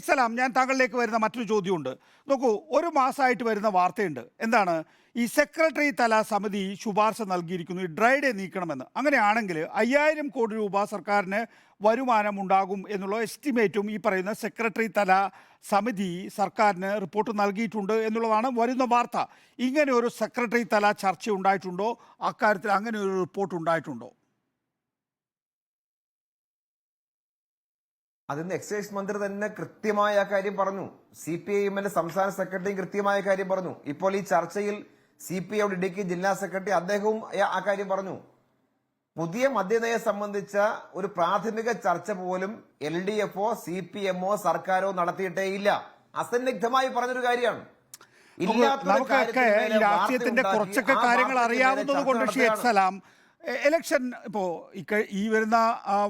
സലാം, ഞാൻ താങ്കളിലേക്ക് വരുന്ന മറ്റൊരു ചോദ്യമുണ്ട്. നോക്കൂ, ഒരു മാസമായിട്ട് വരുന്ന വാർത്തയുണ്ട്. എന്താണ്? ഈ സെക്രട്ടറി തല സമിതി ശുപാർശ നൽകിയിരിക്കുന്നു ഈ ഡ്രൈ ഡേ നീക്കണമെന്ന്. അങ്ങനെയാണെങ്കിൽ 5000 കോടി രൂപ സർക്കാരിന് വരുമാനം ഉണ്ടാകും എന്നുള്ള എസ്റ്റിമേറ്റും ഈ പറയുന്ന സെക്രട്ടറി തല സമിതി സർക്കാരിന് റിപ്പോർട്ട് നൽകിയിട്ടുണ്ട് എന്നുള്ളതാണ് വരുന്ന വാർത്ത. ഇങ്ങനെ ഒരു സെക്രട്ടറി തല ചർച്ച ഉണ്ടായിട്ടുണ്ടോ? അക്കാര്യത്തിൽ അങ്ങനെ ഒരു റിപ്പോർട്ട് ഉണ്ടായിട്ടുണ്ടോ? അതിന് എക്സൈസ് മന്ത്രി തന്നെ കൃത്യമായ കാര്യം പറഞ്ഞു. CPIMന്റെ സംസ്ഥാന സെക്രട്ടറിയും കൃത്യമായ കാര്യം പറഞ്ഞു. ഇപ്പോൾ ഈ ചർച്ചയിൽ CPI ഇടുക്കി ജില്ലാ സെക്രട്ടറി അദ്ദേഹവും ആ കാര്യം പറഞ്ഞു. പുതിയ മദ്യനയം സംബന്ധിച്ച ഒരു പ്രാഥമിക ചർച്ച പോലും LDFോ CPMോ സർക്കാരോ നടത്തിയിട്ടേയില്ല. അസന്നിഗ്ധമായി പറഞ്ഞൊരു കാര്യമാണ്. നമുക്കൊക്കെ ഈ രാഷ്ട്രീയത്തിന്റെ കുറച്ചൊക്കെ കാര്യങ്ങൾ അറിയാവുന്നത് കൊണ്ട് ഷെയ്ഖ് സലാം, എലക്ഷൻ ഇപ്പോൾ ഈ വരുന്ന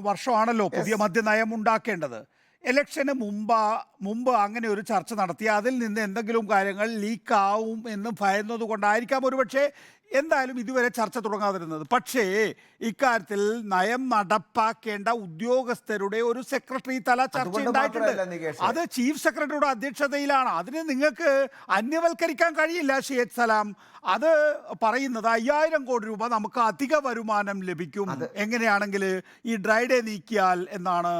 വർഷമാണല്ലോ പുതിയ മദ്യനയം ഉണ്ടാക്കേണ്ടത്. ഇലക്ഷന് മുമ്പ് അങ്ങനെ ഒരു ചർച്ച നടത്തി അതിൽ നിന്ന് എന്തെങ്കിലും കാര്യങ്ങൾ ലീക്കാവും എന്ന് ഭയന്നത് കൊണ്ടായിരിക്കാം ഒരുപക്ഷെ എന്തായാലും ഇതുവരെ ചർച്ച തുടങ്ങാതിരുന്നത്. പക്ഷേ ഇക്കാര്യത്തിൽ നയം നടപ്പാക്കേണ്ട ഉദ്യോഗസ്ഥരുടെ ഒരു സെക്രട്ടറി തല ചർച്ച ഉണ്ടായിട്ടുണ്ട്. അത് ചീഫ് സെക്രട്ടറിയുടെ അധ്യക്ഷതയിലാണ്. അതിന് നിങ്ങൾക്ക് അന്യവൽക്കരിക്കാൻ കഴിയില്ല ഷെയ്ഖ് സലാം. അത് പറയുന്നത് 5000 കോടി രൂപ നമുക്ക് അധിക വരുമാനം ലഭിക്കും എങ്ങനെയാണെങ്കിൽ ഈ ഡ്രൈ ഡേ നീക്കിയാൽ എന്നാണ്.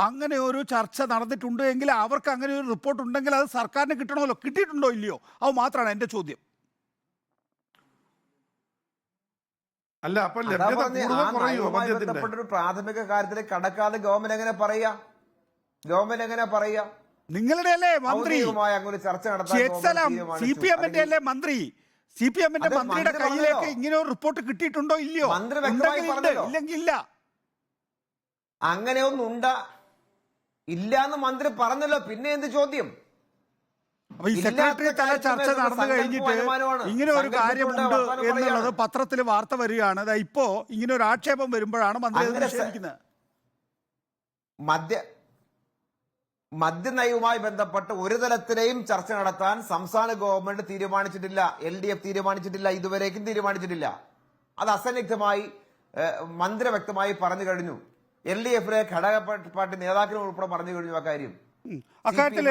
അങ്ങനെ ഒരു ചർച്ച നടന്നിട്ടുണ്ട് എങ്കിൽ അവർക്ക് അങ്ങനെ ഒരു റിപ്പോർട്ട് ഉണ്ടെങ്കിൽ അത് സർക്കാരിന് കിട്ടണമല്ലോ. കിട്ടിയിട്ടുണ്ടോ ഇല്ലയോ? അത് മാത്രമാണ് എൻ്റെ ചോദ്യം. അല്ല, അപ്പോൾ ബന്ധപ്പെട്ടൊരു പ്രാഥമിക കാര്യത്തിലേക്ക് കടക്കാതെ ഗവൺമെന്റ് എങ്ങനെ പറയാ? നിങ്ങളുടെ അല്ലേ മന്ത്രി ചർച്ച CPMന്റെ അല്ലേ മന്ത്രി? CPMന്റെ മന്ത്രിയുടെ കയ്യിലേക്ക് ഇങ്ങനെ ഒരു റിപ്പോർട്ട് കിട്ടിയിട്ടുണ്ടോ ഇല്ലയോ? ഇല്ലെങ്കിൽ ഇല്ല. അങ്ങനെയൊന്നും ഇല്ലാന്ന് മന്ത്രി പറഞ്ഞല്ലോ. പിന്നെ എന്ത് ചോദ്യം? അപ്പൊ ഈ സെക്രട്ടറി തല ചർച്ച നടന്നു കഴിഞ്ഞിട്ട് ഇങ്ങനെ ഒരു കാര്യമുണ്ട് എന്നുള്ളത് പത്രത്തിൽ വാർത്ത വരികയാണ്. ഇപ്പോ ഇങ്ങനെ ഒരു ആക്ഷേപം വരുമ്പോഴാണ് മന്ത്രി നിഷേധിക്കുന്നത്. മദ്യനയവുമായി ബന്ധപ്പെട്ട് ഒരു തലത്തിലെയും ചർച്ച നടത്താൻ സംസ്ഥാന ഗവൺമെന്റ് തീരുമാനിച്ചിട്ടില്ല. LDF തീരുമാനിച്ചിട്ടില്ല, ഇതുവരേക്കും തീരുമാനിച്ചിട്ടില്ല. അത് അസന്നിഗ്ധമായി മന്ത്രി വ്യക്തമായി പറഞ്ഞു കഴിഞ്ഞു. LDFിലെ ഘടക പാർട്ടി നേതാക്കളും ഉൾപ്പെടെ പറഞ്ഞു കഴിഞ്ഞു ആ കാര്യം. അക്കാര്യത്തിൽ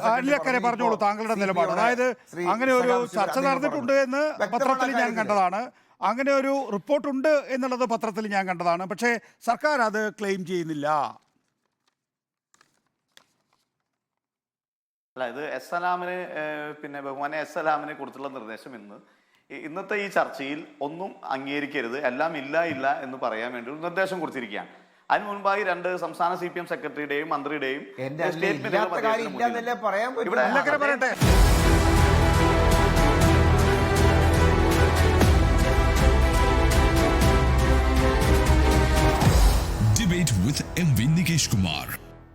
അനിലക്കരെ പറഞ്ഞോളൂ താങ്കളുടെ നിലപാട്. അതായത് അങ്ങനെ ഒരു ചർച്ച നടന്നിട്ടുണ്ട് എന്ന് പത്രത്തിൽ ഞാൻ കണ്ടതാണ്, അങ്ങനെ ഒരു റിപ്പോർട്ടുണ്ട് എന്നുള്ളത് പത്രത്തിൽ ഞാൻ കണ്ടതാണ്. പക്ഷേ സർക്കാർ അത് ക്ലെയിം ചെയ്യുന്നില്ല. അല്ല, ഇത് സലാമിന് പിന്നെ ബഹുമാനെ സലാമിനെ കുറിച്ചുള്ള നിർദ്ദേശം ഇന്നത്തെ ഈ ചർച്ചയിൽ ഒന്നും അംഗീകരിക്കരുത്, എല്ലാം ഇല്ല എന്ന് പറയാൻ വേണ്ടി ഒരു നിർദ്ദേശം കൊടുത്തിരിക്കുകയാണ്. അതിന് മുൻപായി 2 സംസ്ഥാന CPM സെക്രട്ടറിയുടെയും മന്ത്രിയുടെയും സ്റ്റേറ്റ്മെന്റുകൾ പറയാൻ